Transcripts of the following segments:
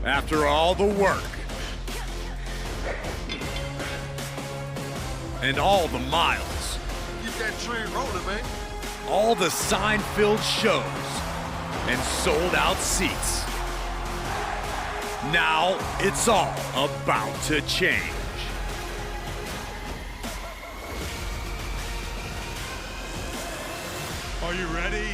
After all the work and all the miles, Get that train rolling, man. all the sign-filled shows and sold-out seats. Now it's all about to change. Are you ready?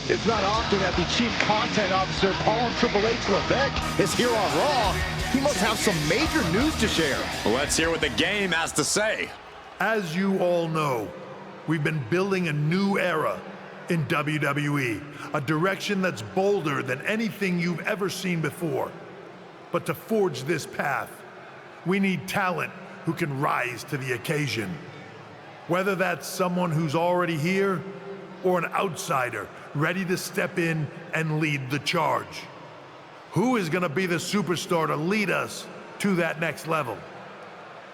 It's not often that the chief content officer, Paul Triple H Levesque, is here on Raw. He must have some major news to share. Let's hear what the game has to say. As you all know, we've been building a new era in WWE, a direction that's bolder than anything you've ever seen before. But to forge this path, we need talent who can rise to the occasion. Whether that's someone who's already here or an outsider ready to step in and lead the charge. Who is going to be the superstar to lead us to that next level?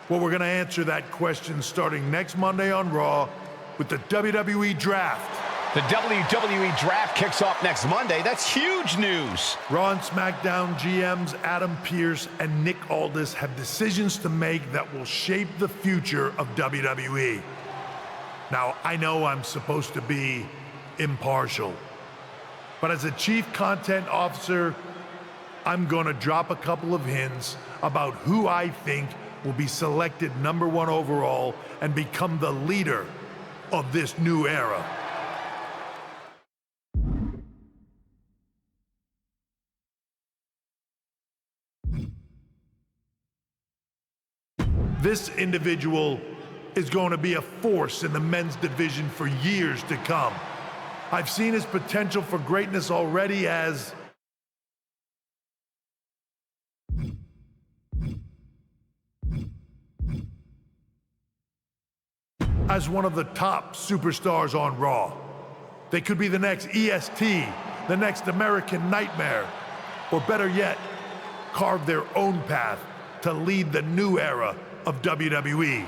Well, we're going to answer that question starting next Monday on Raw with the WWE Draft. The WWE Draft kicks off next Monday. That's huge news. Raw and SmackDown GMs Adam Pearce and Nick Aldis have decisions to make that will shape the future of WWE. Now, I know I'm supposed to be impartial, but as a chief content officer, I'm gonna drop a couple of hints about who I think will be selected #1 overall and become the leader of this new era. This individual is going to be a force in the men's division for years to come. I've seen his potential for greatness already as one of the top superstars on Raw. They could be the next EST, the next American Nightmare, or better yet, carve their own path to lead the new era of WWE.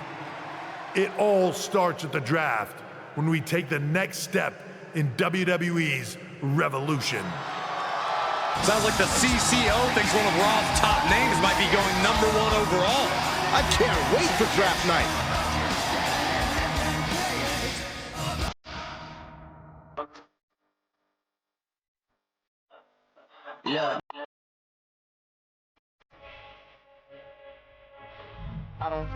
It all starts at the draft when we take the next step in WWE's revolution. Sounds like the CCO thinks one of Raw's top names might be going #1 overall. I can't wait for draft night. Yeah. I don't.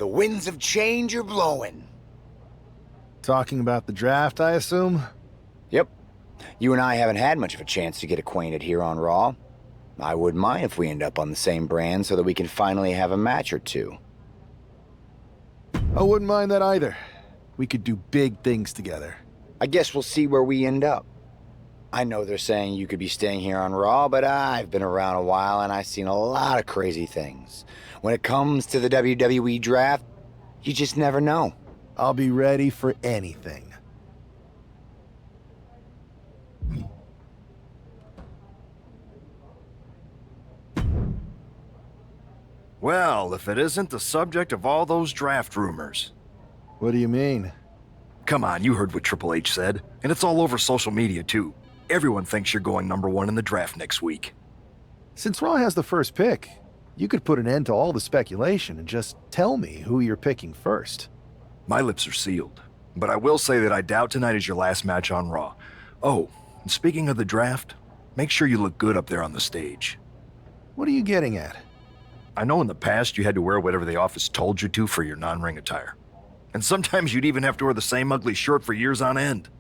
The winds of change are blowing. Talking about the draft, I assume? Yep. You and I haven't had much of a chance to get acquainted here on Raw. I wouldn't mind if we end up on the same brand so that we can finally have a match or two. I wouldn't mind that either. We could do big things together. I guess we'll see where we end up. I know they're saying you could be staying here on Raw, but I've been around a while and I've seen a lot of crazy things. When it comes to the WWE draft, you just never know. I'll be ready for anything. Well, if it isn't the subject of all those draft rumors. What do you mean? Come on, you heard what Triple H said, and it's all over social media too. Everyone thinks you're going #1 in the draft next week. Since Raw has the first pick, you could put an end to all the speculation and just tell me who you're picking first. My lips are sealed, but I will say that I doubt tonight is your last match on Raw. Oh, and speaking of the draft, make sure you look good up there on the stage. What are you getting at? I know in the past you had to wear whatever the office told you to for your non-ring attire. And sometimes you'd even have to wear the same ugly shirt for years on end.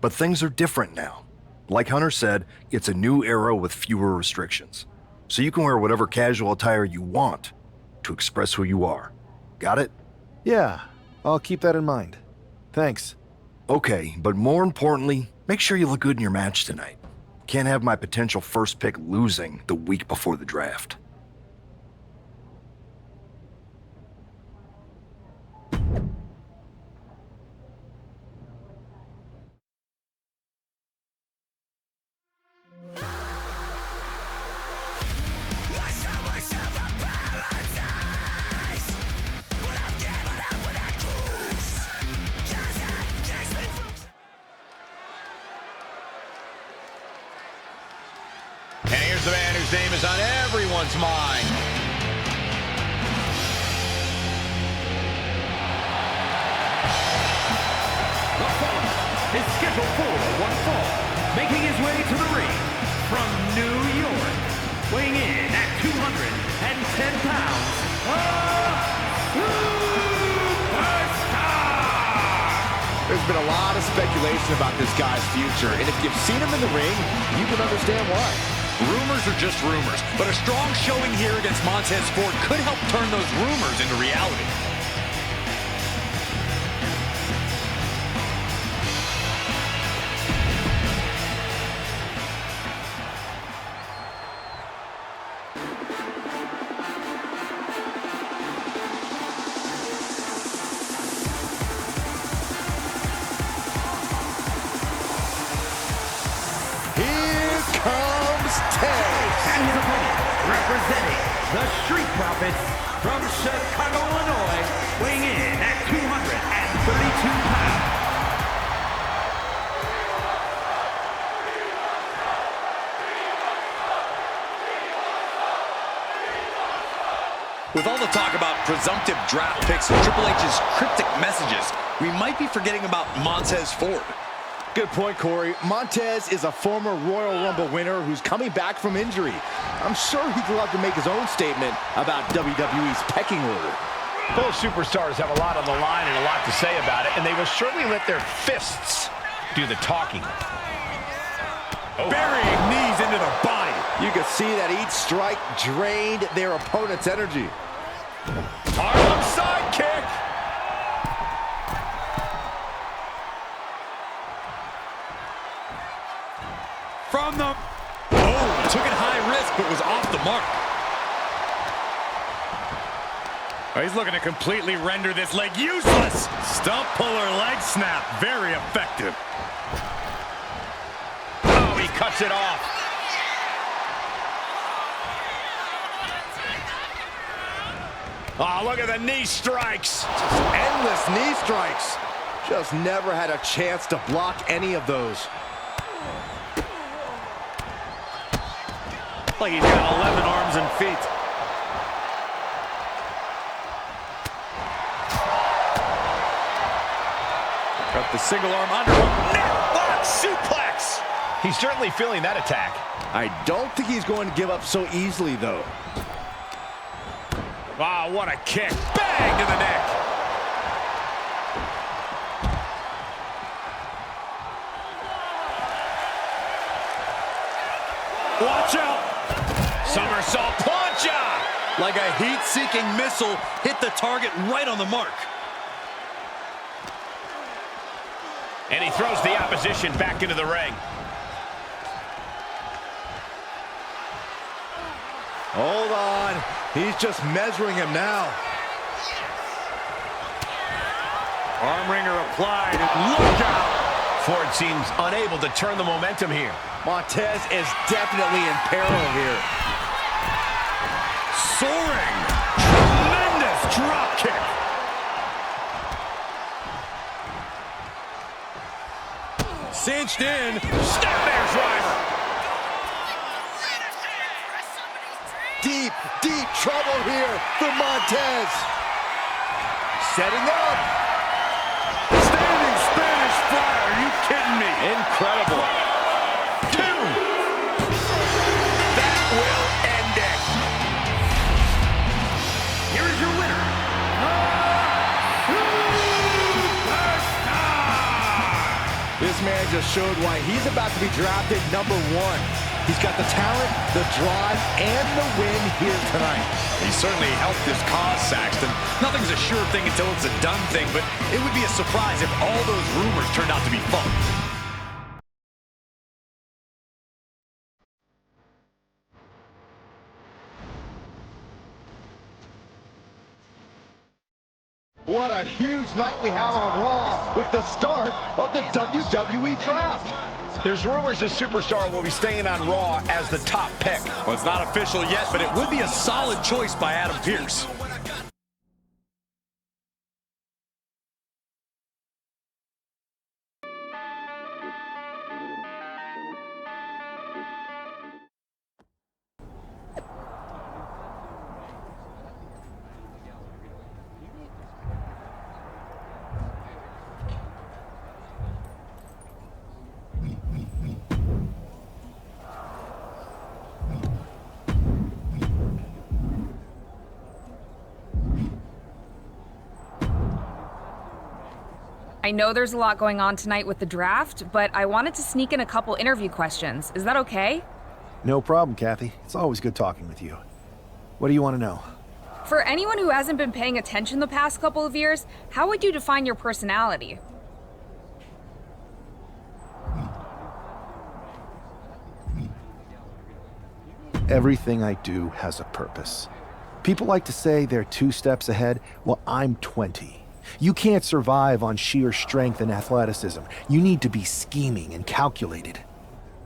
But things are different now. Like Hunter said, it's a new era with fewer restrictions. So you can wear whatever casual attire you want to express who you are. Got it? Yeah, I'll keep that in mind. Thanks. Okay, but more importantly, make sure you look good in your match tonight. Can't have my potential first pick losing the week before the draft. And here's the man whose name is on everyone's mind. The following is scheduled for one fall, making his way to the ring from New York, weighing in at 210 pounds, There's been a lot of speculation about this guy's future, and if you've seen him in the ring, you can understand why. Rumors are just rumors, but a strong showing here against Montez Ford could help turn those rumors into reality. And his opponent, representing the Street Profits from Chicago, Illinois, weighing in at 232 pounds. With all the talk about presumptive draft picks and Triple H's cryptic messages, we might be forgetting about Montez Ford. Good point, Corey. Montez is a former Royal Rumble winner who's coming back from injury. I'm sure he'd love to make his own statement about WWE's pecking order. Both superstars have a lot on the line and a lot to say about it, and they will surely let their fists do the talking. Burying knees into the body. You can see that each strike drained their opponent's energy. Harlem side kick. From the... Oh, took it high risk, but was off the mark. Oh, he's looking to completely render this leg useless. Stump puller leg snap. Very effective. Oh, he cuts it off. Oh, look at the knee strikes. Endless knee strikes. Just never had a chance to block any of those. Like he's got 11 arms and feet. Got the single arm underhook. Necklock suplex. He's certainly feeling that attack. I don't think he's going to give up so easily, though. Wow, what a kick. Bang! bang to the neck. Watch out! Somersault plancha! Like a heat-seeking missile, hit the target right on the mark. And he throws the opposition back into the ring. Hold on. He's just measuring him now. Arm wringer applied. Look out! Ford seems unable to turn the momentum here. Montez is definitely in peril here. Soaring! Tremendous drop kick! Cinched in. Snapmare driver! Deep, deep trouble here for Montez. Setting up. Standing Spanish fly. Are you kidding me? Incredible. 2. That will end it. Here is your winner, This man just showed why he's about to be drafted #1. He's got the talent, the drive, and the win here tonight. He certainly helped his cause, Saxton. Nothing's a sure thing until it's a done thing, but it would be a surprise if all those rumors turned out to be false. What a huge night we have on Raw with the start of the WWE Draft. There's rumors the superstar will be staying on Raw as the top pick. Well, it's not official yet, but it would be a solid choice by Adam Pearce. I know there's a lot going on tonight with the draft, but I wanted to sneak in a couple interview questions. Is that okay? No problem, Kathy. It's always good talking with you. What do you want to know? For anyone who hasn't been paying attention the past couple of years, how would you define your personality? Everything I do has a purpose. People like to say they're 2 steps ahead. Well, I'm 20. You can't survive on sheer strength and athleticism. You need to be scheming and calculated.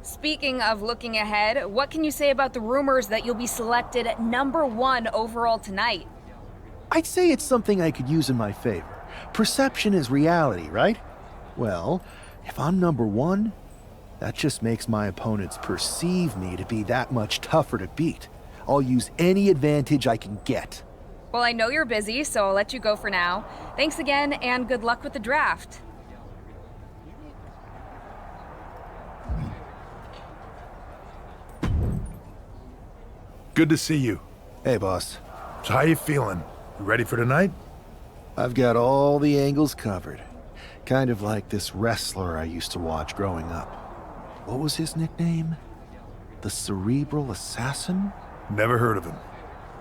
Speaking of looking ahead, what can you say about the rumors that you'll be selected at #1 overall tonight? I'd say it's something I could use in my favor. Perception is reality, right? Well, if I'm #1, that just makes my opponents perceive me to be that much tougher to beat. I'll use any advantage I can get. Well, I know you're busy, so I'll let you go for now. Thanks again, and good luck with the draft. Good to see you. Hey, boss. So how you feeling? You ready for tonight? I've got all the angles covered. Kind of like this wrestler I used to watch growing up. What was his nickname? The Cerebral Assassin? Never heard of him.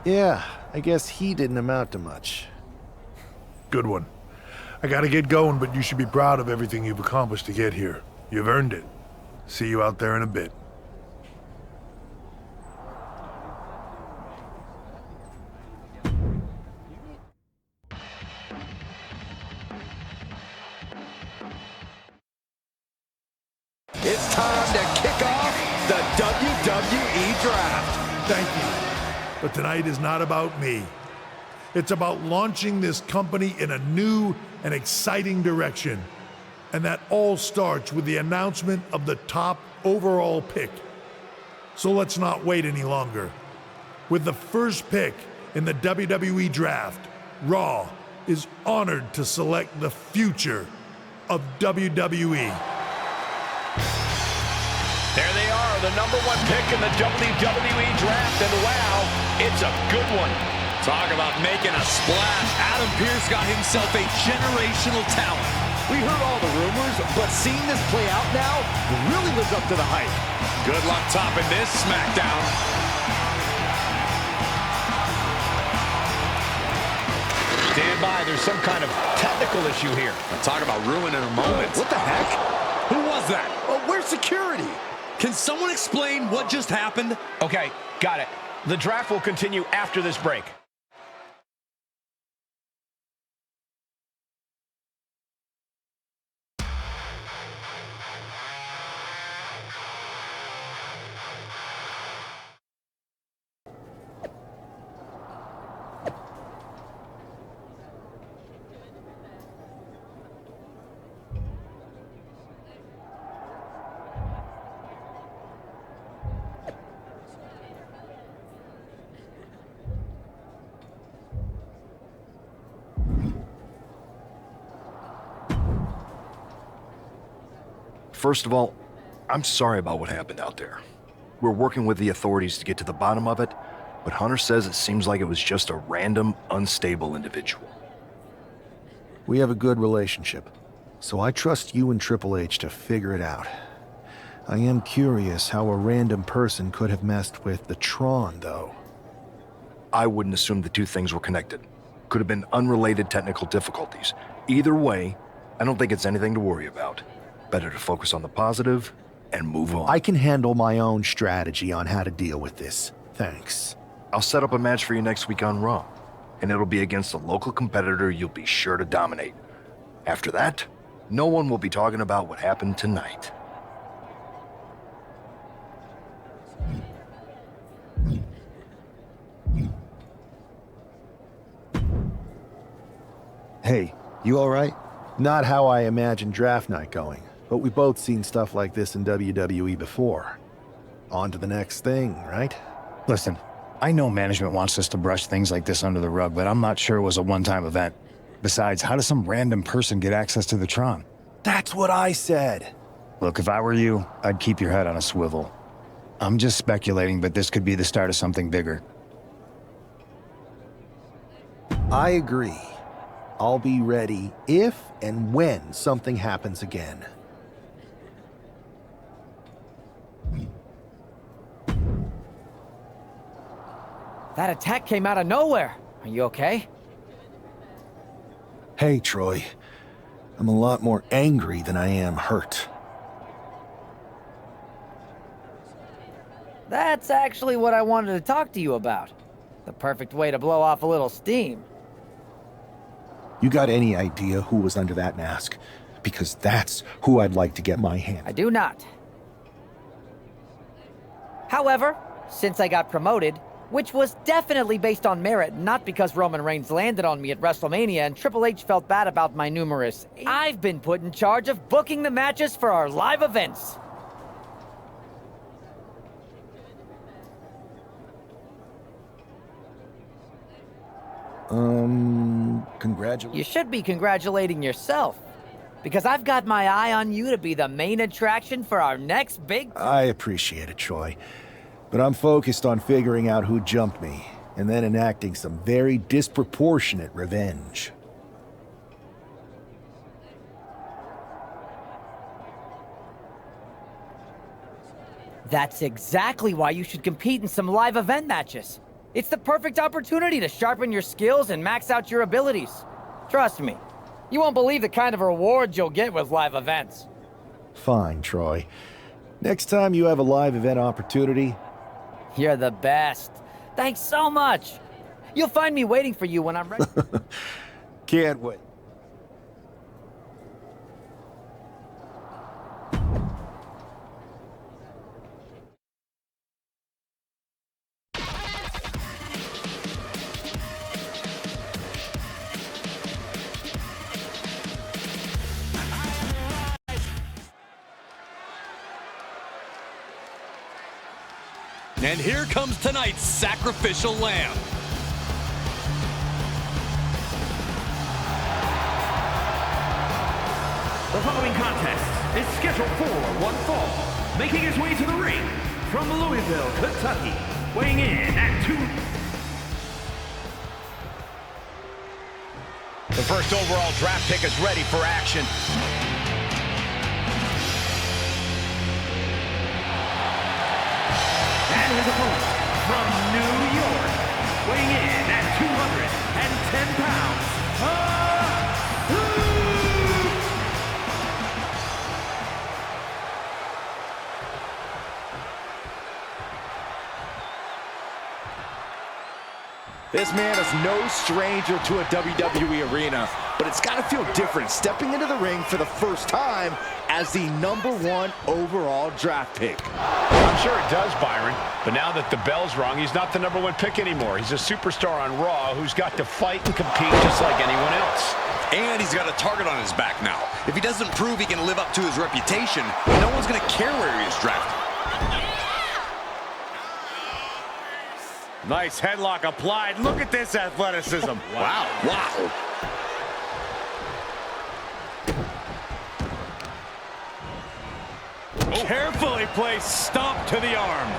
Yeah, I guess he didn't amount to much. Good one. I gotta get going, but you should be proud of everything you've accomplished to get here. You've earned it. See you out there in a bit. It's time to kick off the WWE Draft. Thank you. But tonight is not about me. It's about launching this company in a new and exciting direction. And that all starts with the announcement of the top overall pick. So let's not wait any longer. With the first pick in the WWE Draft, Raw is honored to select the future of WWE. There they are, the #1 pick in the WWE Draft, and wow, it's a good one. Talk about making a splash. Adam Pearce got himself a generational talent. We heard all the rumors, but seeing this play out now really lives up to the hype. Good luck topping this SmackDown. Stand by, there's some kind of technical issue here. Talk about ruining a moment. What the heck? Who was that? Oh, where's security? Can someone explain what just happened? Okay, got it. The draft will continue after this break. First of all, I'm sorry about what happened out there. We're working with the authorities to get to the bottom of it, but Hunter says it seems like it was just a random, unstable individual. We have a good relationship, so I trust you and Triple H to figure it out. I am curious how a random person could have messed with the Tron, though. I wouldn't assume the two things were connected. Could have been unrelated technical difficulties. Either way, I don't think it's anything to worry about. Better to focus on the positive and move on. I can handle my own strategy on how to deal with this. Thanks. I'll set up a match for you next week on Raw, and it'll be against a local competitor you'll be sure to dominate. After that, no one will be talking about what happened tonight. Hey, you all right? Not how I imagined draft night going, but we've both seen stuff like this in WWE before. On to the next thing, right? Listen, I know management wants us to brush things like this under the rug, but I'm not sure it was a one-time event. Besides, how does some random person get access to the Tron? That's what I said. Look, if I were you, I'd keep your head on a swivel. I'm just speculating, but this could be the start of something bigger. I agree. I'll be ready if and when something happens again. That attack came out of nowhere. Are you okay? Hey, Troy. I'm a lot more angry than I am hurt. That's actually what I wanted to talk to you about. The perfect way to blow off a little steam. You got any idea who was under that mask? Because that's who I'd like to get my hand. I do not. However, since I got promoted, which was definitely based on merit, not because Roman Reigns landed on me at WrestleMania and Triple H felt bad about my numerous, I've been put in charge of booking the matches for our live events. Congratulations. You should be congratulating yourself, because I've got my eye on you to be the main attraction for our next big... I appreciate it, Troy. But I'm focused on figuring out who jumped me, and then enacting some very disproportionate revenge. That's exactly why you should compete in some live event matches. It's the perfect opportunity to sharpen your skills and max out your abilities. Trust me, you won't believe the kind of rewards you'll get with live events. Fine, Troy. Next time you have a live event opportunity... You're the best. Thanks so much. You'll find me waiting for you when I'm ready. Can't wait. And here comes tonight's sacrificial lamb. The following contest is scheduled for one fall. Making his way to the ring from Louisville, Kentucky, weighing in at The first overall draft pick is ready for action. And his opponent from New York, weighing in at 210 pounds, This man is no stranger to a WWE arena, but it's got to feel different stepping into the ring for the first time as the #1 overall draft pick. I'm sure it does, Byron, but now that the bell's rung, he's not the #1 pick anymore. He's a superstar on Raw who's got to fight and compete just like anyone else. And he's got a target on his back now. If he doesn't prove he can live up to his reputation, no one's going to care where he is drafted. Nice headlock applied. Look at this athleticism. Wow. Wow. Carefully placed stomp to the arm.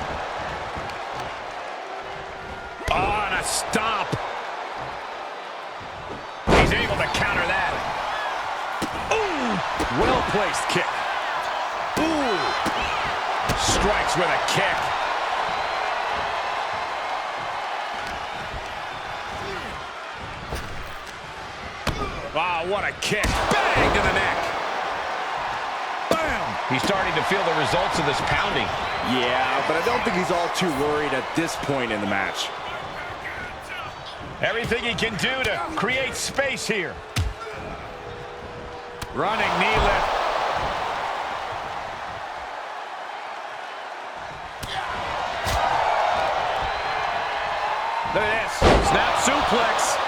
Oh, and a stomp. He's able to counter that. Ooh, well-placed kick. Ooh, strikes with a kick. Wow, what a kick. Bang to the neck. Bam. He's starting to feel the results of this pounding. Yeah, but I don't think he's all too worried at this point in the match. Everything he can do to create space here. Running knee lift. Look at this. Snap suplex.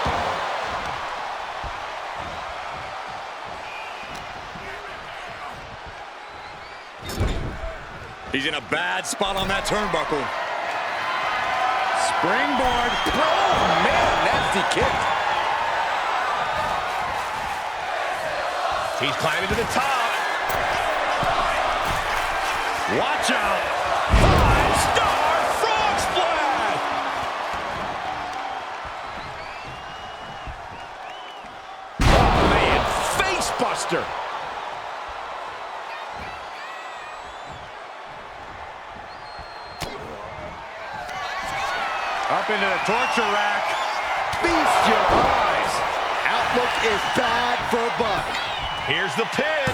He's in a bad spot on that turnbuckle. Springboard. Oh, man, nasty kick. He's climbing to the top. Watch out. 5-star frog splash. Oh, man, face buster. Up into the torture rack. Feast your eyes. Outlook is bad for Buck. Here's the pin.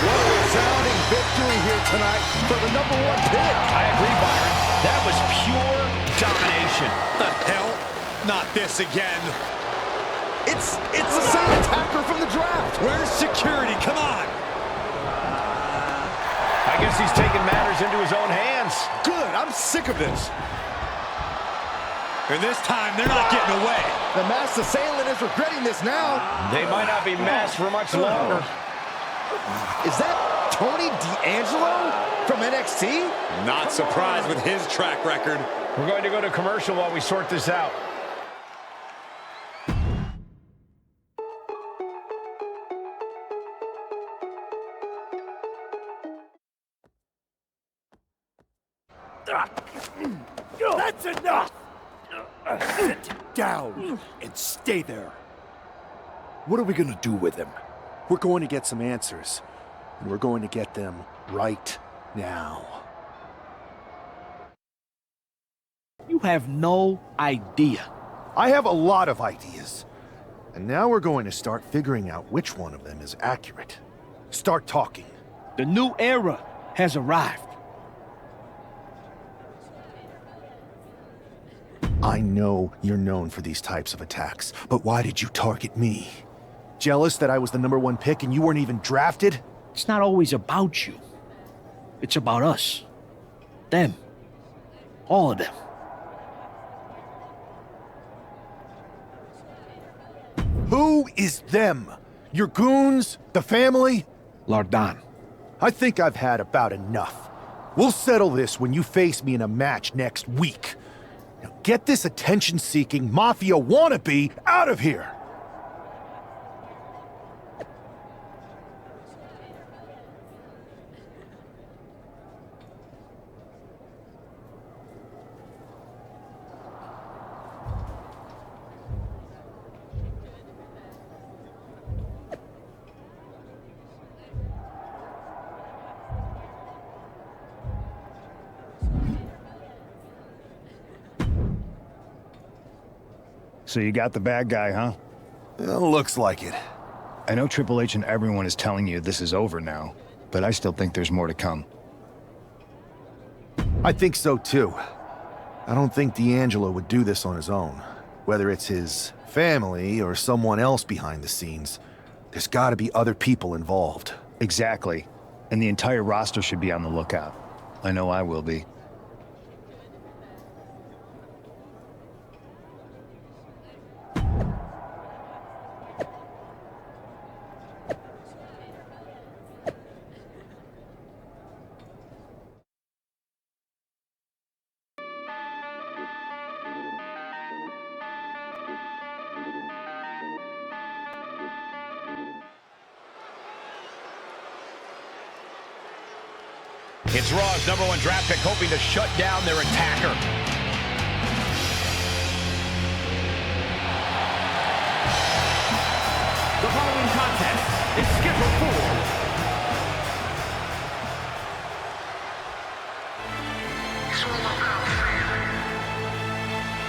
What a resounding victory here tonight for the #1 pick. I agree, Byron. That was pure domination. The hell? Not this again. It's the same attacker from the draft. Where's security? Come on. I guess he's taking matters into his own hands. Good, I'm sick of this. And this time, they're not getting away. The masked assailant is regretting this now. They might not be masked for much longer. Is that Tony D'Angelo from NXT? Not surprised with his track record. We're going to go to commercial while we sort this out. That's enough! Sit down and stay there. What are we gonna do with him? We're going to get some answers, and we're going to get them right now. You have no idea. I have a lot of ideas. And now we're going to start figuring out which one of them is accurate. Start talking. The new era has arrived. I know you're known for these types of attacks, but why did you target me? Jealous that I was the #1 pick and you weren't even drafted? It's not always about you. It's about us. Them. All of them. Who is them? Your goons? The family? Lardan. I think I've had about enough. We'll settle this when you face me in a match next week. Now get this attention-seeking mafia wannabe out of here! So you got the bad guy, huh? Looks like it. I know Triple H and everyone is telling you this is over now, but I still think there's more to come. I think so too. I don't think D'Angelo would do this on his own. Whether it's his family or someone else behind the scenes, there's gotta be other people involved. Exactly. And the entire roster should be on the lookout. I know I will be. It's Raw's #1 draft pick hoping to shut down their attacker. The following contest is scheduled for It's all about family.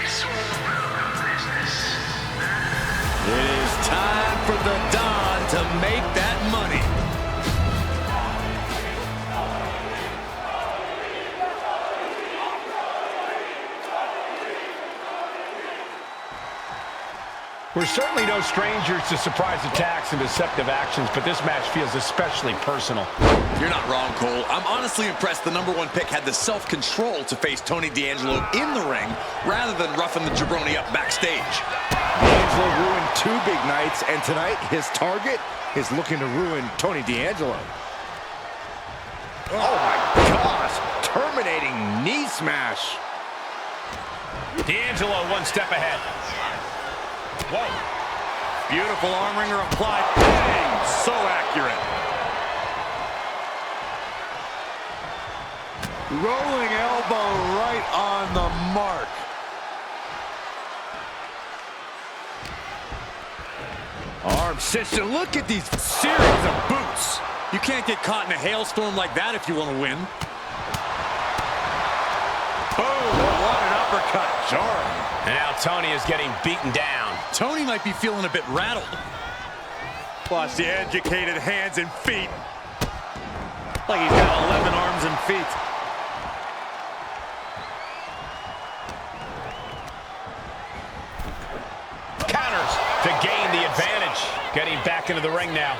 It's all about business. It is time for the Don to make that money. We're certainly no strangers to surprise attacks and deceptive actions, but this match feels especially personal. You're not wrong, Cole. I'm honestly impressed the #1 pick had the self-control to face Tony D'Angelo in the ring rather than roughing the jabroni up backstage. D'Angelo ruined 2 big nights, and tonight his target is looking to ruin Tony D'Angelo. Oh my gosh, terminating knee smash. D'Angelo one step ahead. Whoa. Beautiful arm wringer applied. Bang! So accurate. Rolling elbow right on the mark. Arm system. Look at these series of boots. You can't get caught in a hailstorm like that if you want to win. Boom! What an uppercut. Jarring. And now Tony is getting beaten down. Tony might be feeling a bit rattled. Plus the educated hands and feet. Like he's got 11 arms and feet. Counters to gain the advantage. Getting back into the ring now.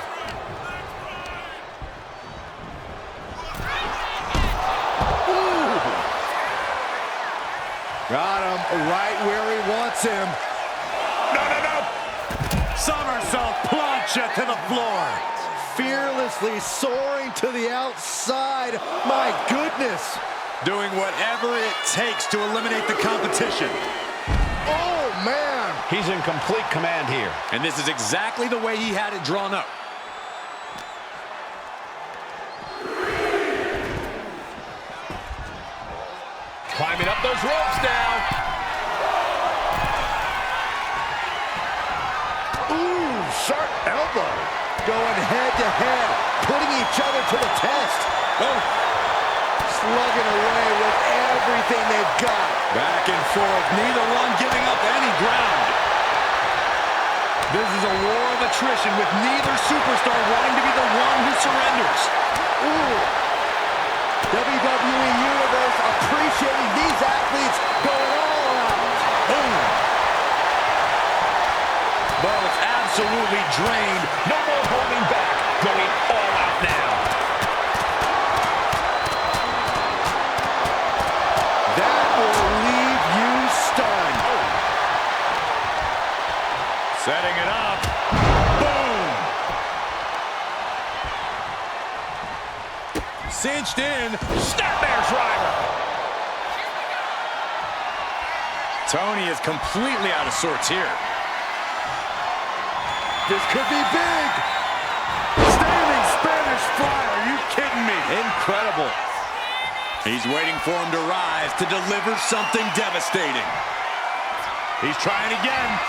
Ooh. Got him right where he wants him. Somersault plunge to the floor. Fearlessly soaring to the outside. My goodness. Doing whatever it takes to eliminate the competition. Oh, man. He's in complete command here. And this is exactly the way he had it drawn up. Climbing up those ropes now. Ooh, sharp elbow. Going head to head, putting each other to the test. Oh, slugging away with everything they've got. Back and forth, neither one giving up any ground. This is a war of attrition with neither superstar wanting to be the one who surrenders. Ooh. WWE Universe appreciating these athletes going all out. Boom. Both absolutely drained. No more holding back. Going all out now. That will leave you stunned. Oh. Setting it up. Boom. Cinched in. Snapmare's driver. Tony is completely out of sorts here. This could be big. Standing Spanish fly. Are you kidding me? Incredible. He's waiting for him to rise to deliver something devastating. He's trying again.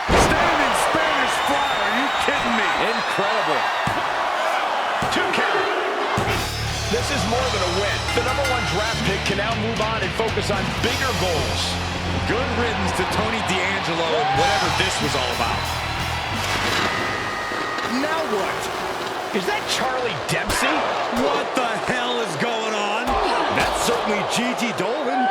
Standing Spanish fly. Are you kidding me? Incredible. 2 count. This is more than a win. The #1 draft pick can now move on and focus on bigger goals. Good riddance to Tony D'Angelo and whatever this was all about. Now what? Is that Charlie Dempsey? What the hell is going on? That's certainly Gigi Dolan.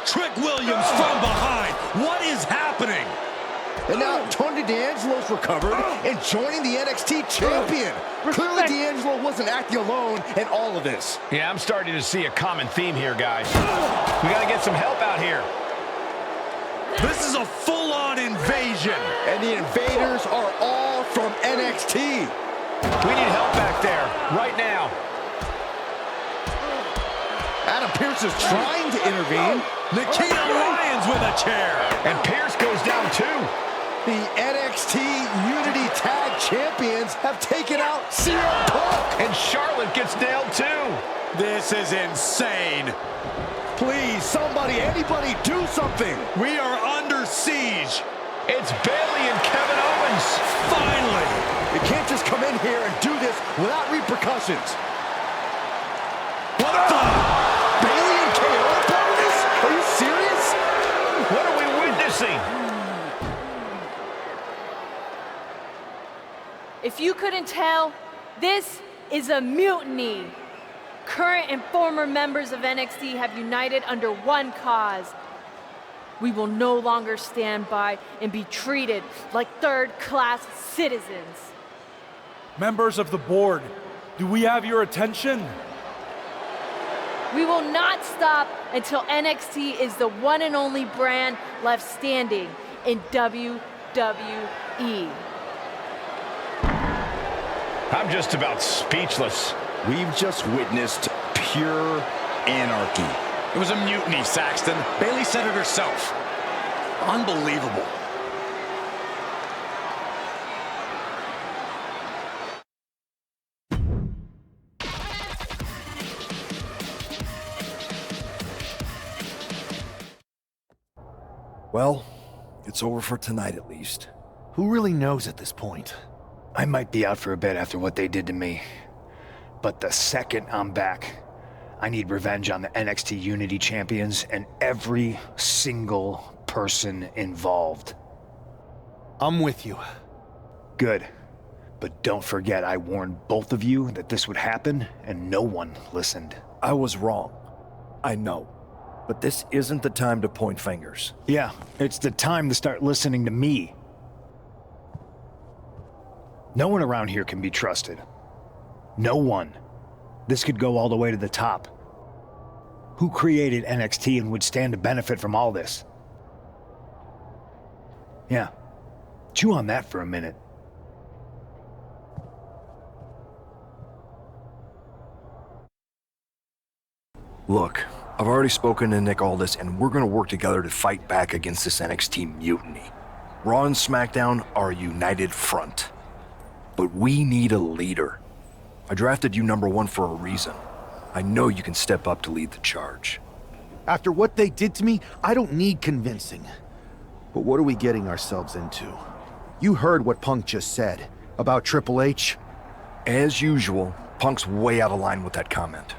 Trick Williams from behind. What is happening? And now Tony D'Angelo's recovered and joining the NXT champion. Clearly D'Angelo wasn't acting alone in all of this. Yeah, I'm starting to see a common theme here, guys. We got to get some help out here. This is a full-on invasion. And the invaders are all from NXT. We need help back there, right now. Adam Pearce is trying to intervene. Nikita Lyons with a chair. And Pearce goes down too. The NXT Unity Tag Champions have taken out CM Punk. And Charlotte gets nailed too. This is insane. Please, somebody, anybody, do something. We are under siege. It's Bayley and Kevin Owens. Finally. You can't just come in here and do this without repercussions. What the? Bayley and KO are part of this? Are you serious? What are we witnessing? If you couldn't tell, this is a mutiny. Current and former members of NXT have united under one cause. We will no longer stand by and be treated like third-class citizens. Members of the board, do we have your attention? We will not stop until NXT is the one and only brand left standing in WWE. I'm just about speechless. We've just witnessed pure anarchy. It was a mutiny, Saxton. Bayley said it herself. Unbelievable. Well, it's over for tonight at least. Who really knows at this point? I might be out for a bit after what they did to me. But the second I'm back, I need revenge on the NXT Unity Champions and every single person involved. I'm with you. Good. But don't forget I warned both of you that this would happen, and no one listened. I was wrong. I know. But this isn't the time to point fingers. Yeah, it's the time to start listening to me. No one around here can be trusted. No one. This could go all the way to the top. Who created NXT and would stand to benefit from all this? Yeah. Chew on that for a minute. Look, I've already spoken to Nick Aldis, and we're gonna work together to fight back against this NXT mutiny. Raw and SmackDown are a united front. But we need a leader. I drafted you #1 for a reason. I know you can step up to lead the charge. After what they did to me, I don't need convincing. But what are we getting ourselves into? You heard what Punk just said about Triple H. As usual, Punk's way out of line with that comment.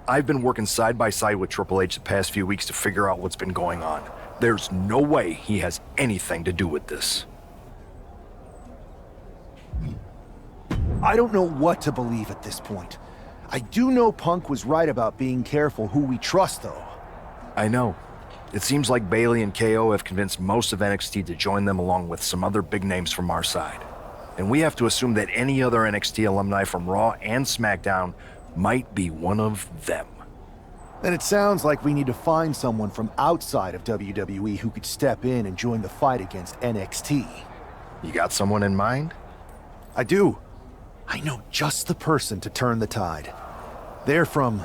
I've been working side by side with Triple H the past few weeks to figure out what's been going on. There's no way he has anything to do with this. I don't know what to believe at this point. I do know Punk was right about being careful who we trust, though. I know. It seems like Bayley and KO have convinced most of NXT to join them along with some other big names from our side. And we have to assume that any other NXT alumni from Raw and SmackDown might be one of them. Then it sounds like we need to find someone from outside of WWE who could step in and join the fight against NXT. You got someone in mind? I do. I know just the person to turn the tide. They're from...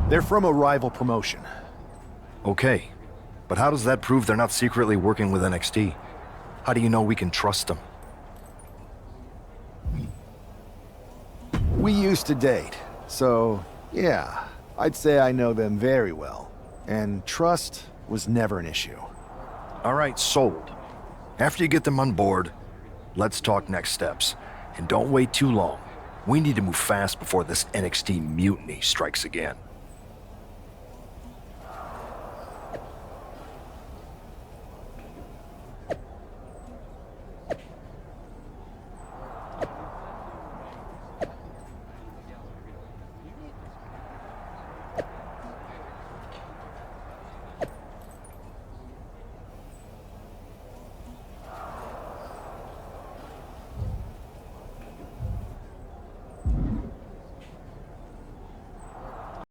They're from a rival promotion. Okay, but how does that prove they're not secretly working with NXT? How do you know we can trust them? We used to date, so yeah, I'd say I know them very well. And trust was never an issue. All right, sold. After you get them on board, let's talk next steps. And don't wait too long. We need to move fast before this NXT mutiny strikes again.